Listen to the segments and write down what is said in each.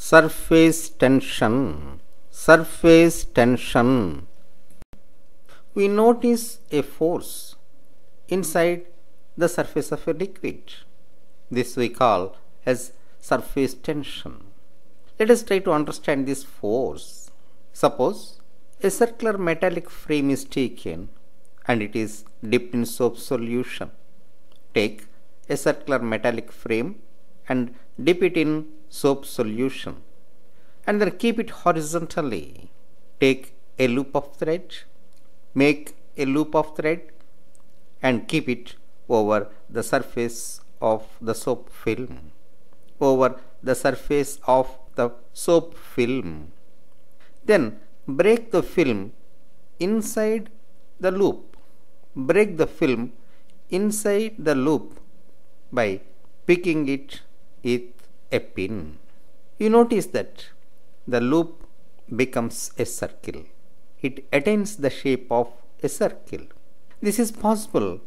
Surface tension. Surface tension. We notice a force inside the surface of a liquid. This we call as surface tension. Let us try to understand this force. Suppose a circular metallic frame is taken and it is dipped in soap solution. Take a circular metallic frame and dip it in soap solution and then keep it horizontally. Take a loop of thread, make a loop of thread and keep it over the surface of the soap film. Over the surface of the soap film. Then break the film inside the loop. Break the film inside the loop by picking it with a pin. You notice that the loop becomes a circle. It attains the shape of a circle. This is possible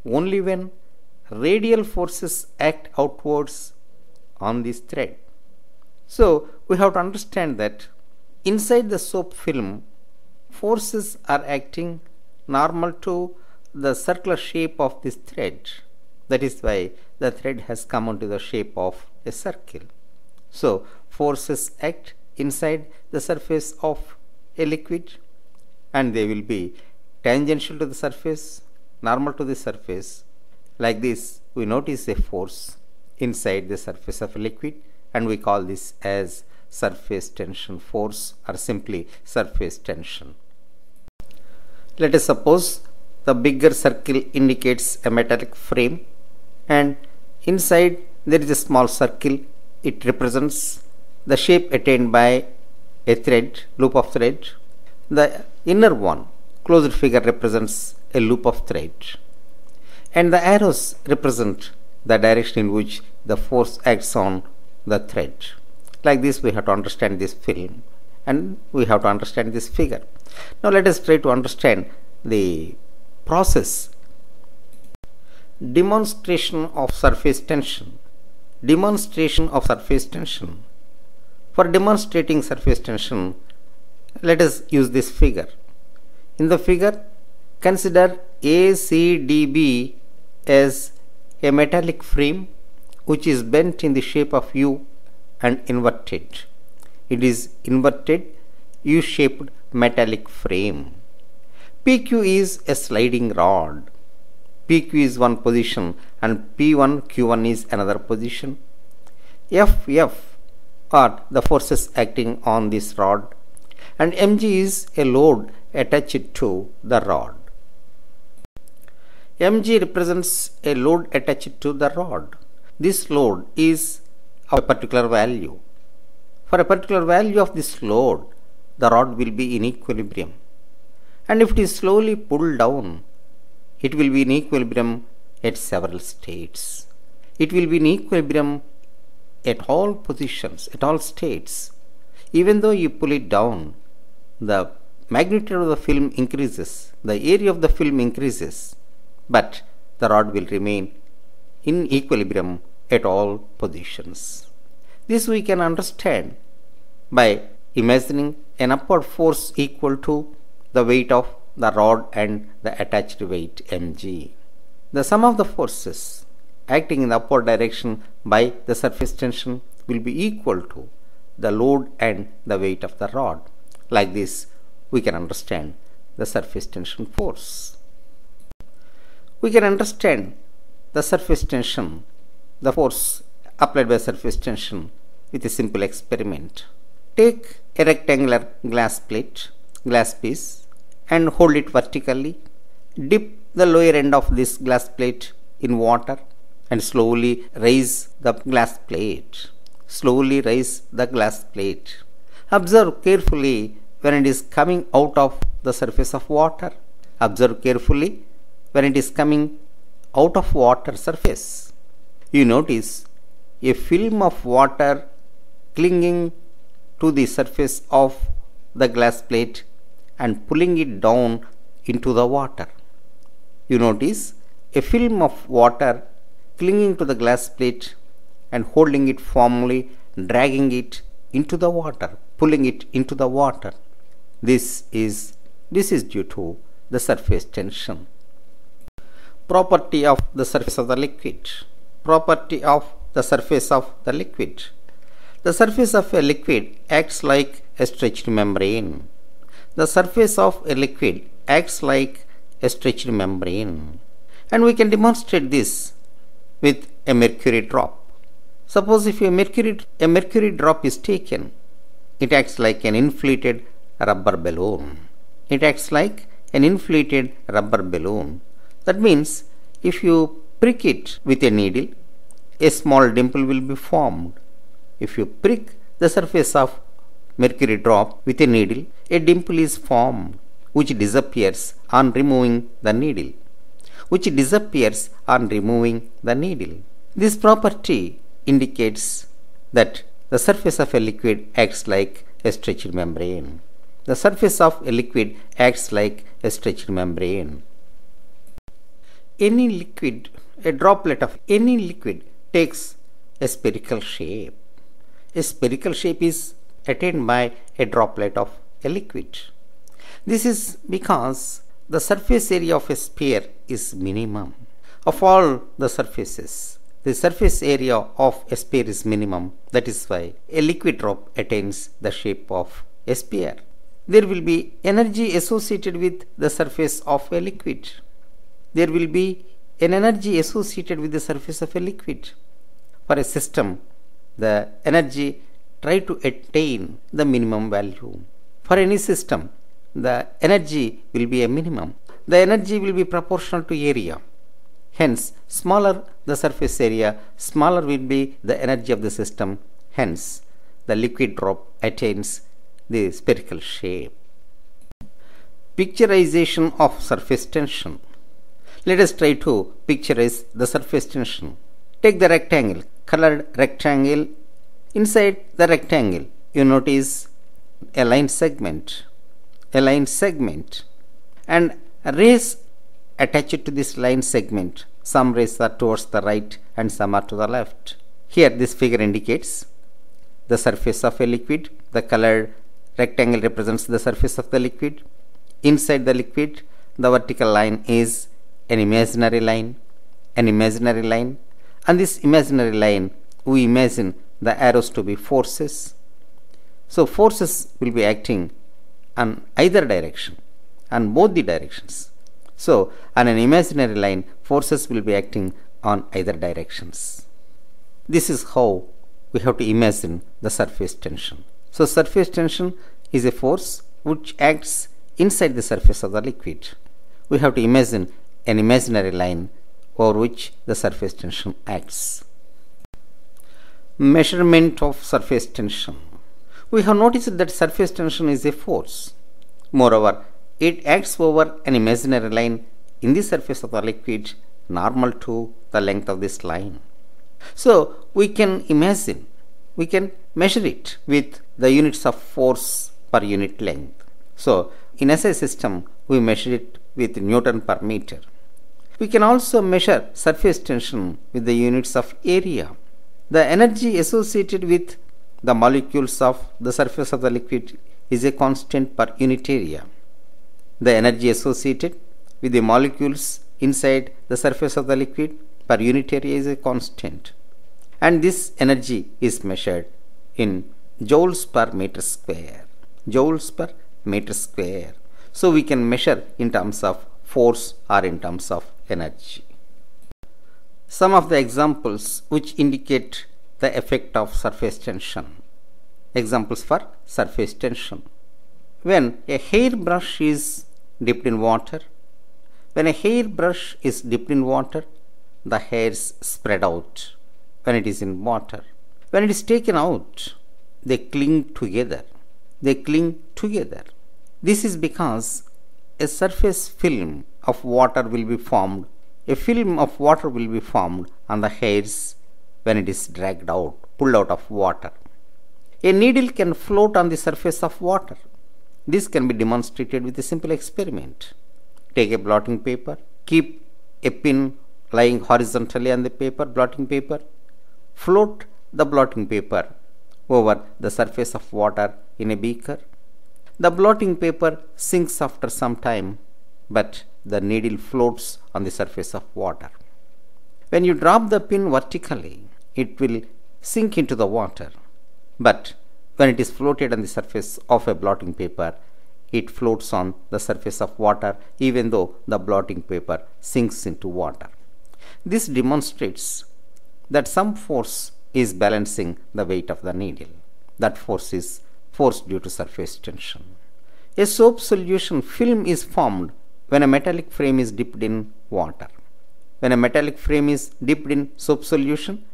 only when radial forces act outwards on this thread. So we have to understand that inside the soap film, forces are acting normal to the circular shape of this thread. That is why the thread has come into the shape of a circle. So forces act inside the surface of a liquid and they will be tangential to the surface, normal to the surface. Like this, we notice a force inside the surface of a liquid and we call this as surface tension force or simply surface tension. Let us suppose the bigger circle indicates a metallic frame and inside there is a small circle. It represents the shape attained by a thread, loop of thread. The inner one, closed figure, represents a loop of thread and the arrows represent the direction in which the force acts on the thread. Like this, we have to understand this film and we have to understand this figure. Now let us try to understand the process. Demonstration of surface tension. Demonstration of surface tension. For demonstrating surface tension, let us use this figure. In the figure, consider ACDB as a metallic frame which is bent in the shape of U and inverted. It is inverted U-shaped metallic frame. PQ is a sliding rod. PQ is one position and P1, Q1 is another position. FF are the forces acting on this rod and mg is a load attached to the rod. mg represents a load attached to the rod. This load is of a particular value. For a particular value of this load, the rod will be in equilibrium. And if it is slowly pulled down, it will be in equilibrium at several states. It will be in equilibrium at all positions, at all states. Even though you pull it down, the magnitude of the film increases, the area of the film increases, but the rod will remain in equilibrium at all positions. This we can understand by imagining an upward force equal to the weight of the rod and the attached weight mg. The sum of the forces acting in the upward direction by the surface tension will be equal to the load and the weight of the rod. Like this, we can understand the surface tension force. We can understand the surface tension, the force applied by surface tension with a simple experiment. Take a rectangular glass piece and hold it vertically. Dip the lower end of this glass plate in water and slowly raise the glass plate. Slowly raise the glass plate. Observe carefully when it is coming out of the surface of water. Observe carefully when it is coming out of water surface. You notice a film of water clinging to the surface of the glass plate and pulling it down into the water. You notice a film of water clinging to the glass plate and holding it firmly, dragging it into the water, pulling it into the water. This is due to the surface tension. Property of the surface of the liquid. Property of the surface of the liquid. The surface of a liquid acts like a stretched membrane. The surface of a liquid acts like a stretched membrane. And we can demonstrate this with a mercury drop. Suppose if a mercury drop is taken, it acts like an inflated rubber balloon. It acts like an inflated rubber balloon. That means if you prick it with a needle, a small dimple will be formed. If you prick the surface of mercury drop with a needle, a dimple is formed which disappears on removing the needle. This property indicates that the surface of a liquid acts like a stretched membrane. The surface of a liquid acts like a stretched membrane. Any liquid, a droplet of any liquid takes a spherical shape. A spherical shape is attained by a droplet of a liquid. This is because the surface area of a sphere is minimum. Of all the surfaces, the surface area of a sphere is minimum. That is why a liquid drop attains the shape of a sphere. There will be energy associated with the surface of a liquid. There will be an energy associated with the surface of a liquid. For a system, the energy try to attain the minimum value. For any system, the energy will be a minimum. The energy will be proportional to area. Hence, smaller the surface area, smaller will be the energy of the system. Hence, the liquid drop attains the spherical shape. Picturization of surface tension. Let us try to picturize the surface tension. Take the rectangle, colored rectangle. Inside the rectangle, you notice a line segment, and rays attached to this line segment. Some rays are towards the right and some are to the left. Here this figure indicates the surface of a liquid. The colored rectangle represents the surface of the liquid. Inside the liquid, the vertical line is an imaginary line, and this imaginary line, we imagine the arrows to be forces. So forces will be acting on either direction, on both the directions. So on an imaginary line, forces will be acting on either directions. This is how we have to imagine the surface tension. So surface tension is a force which acts inside the surface of the liquid. We have to imagine an imaginary line over which the surface tension acts. Measurement of surface tension. We have noticed that surface tension is a force. Moreover, it acts over an imaginary line in the surface of the liquid normal to the length of this line. So we can measure it with the units of force per unit length. So in SI system, we measure it with Newton per meter. We can also measure surface tension with the units of area. The energy associated with the molecules of the surface of the liquid is a constant per unit area. The energy associated with the molecules inside the surface of the liquid per unit area is a constant. And this energy is measured in joules per meter square. Joules per meter square. So we can measure in terms of force or in terms of energy. Some of the examples which indicate the effect of surface tension. Examples for surface tension. When a hairbrush is dipped in water, the hairs spread out when it is in water. When it is taken out, they cling together. This is because a surface film of water will be formed. A film of water will be formed on the hairs when it is pulled out of water. A needle can float on the surface of water. This can be demonstrated with a simple experiment. Take a blotting paper, keep a pin lying horizontally on the blotting paper, float the blotting paper over the surface of water in a beaker. The blotting paper sinks after some time, but the needle floats on the surface of water. When you drop the pin vertically, it will sink into the water, but when it is floated on the surface of a blotting paper, it floats on the surface of water even though the blotting paper sinks into water. This demonstrates that some force is balancing the weight of the needle. That force is force due to surface tension. A soap solution film is formed when a metallic frame is dipped in water. When a metallic frame is dipped in soap solution,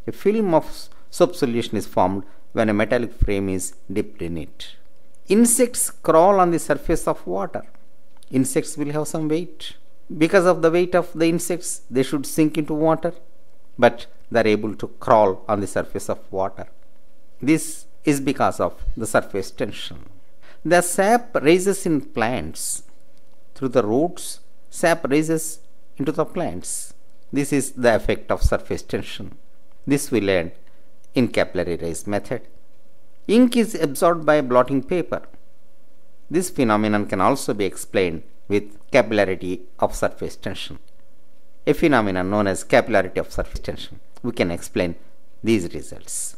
a film of soap solution is formed when a metallic frame is dipped in it. Insects crawl on the surface of water. Insects will have some weight. Because of the weight of the insects, they should sink into water, but they are able to crawl on the surface of water. This is because of the surface tension. The sap rises in plants. Through the roots, sap rises into the plants. This is the effect of surface tension. This we learned in capillary rise method. Ink is absorbed by blotting paper. This phenomenon can also be explained with capillarity of surface tension. A phenomenon known as capillarity of surface tension. We can explain these results.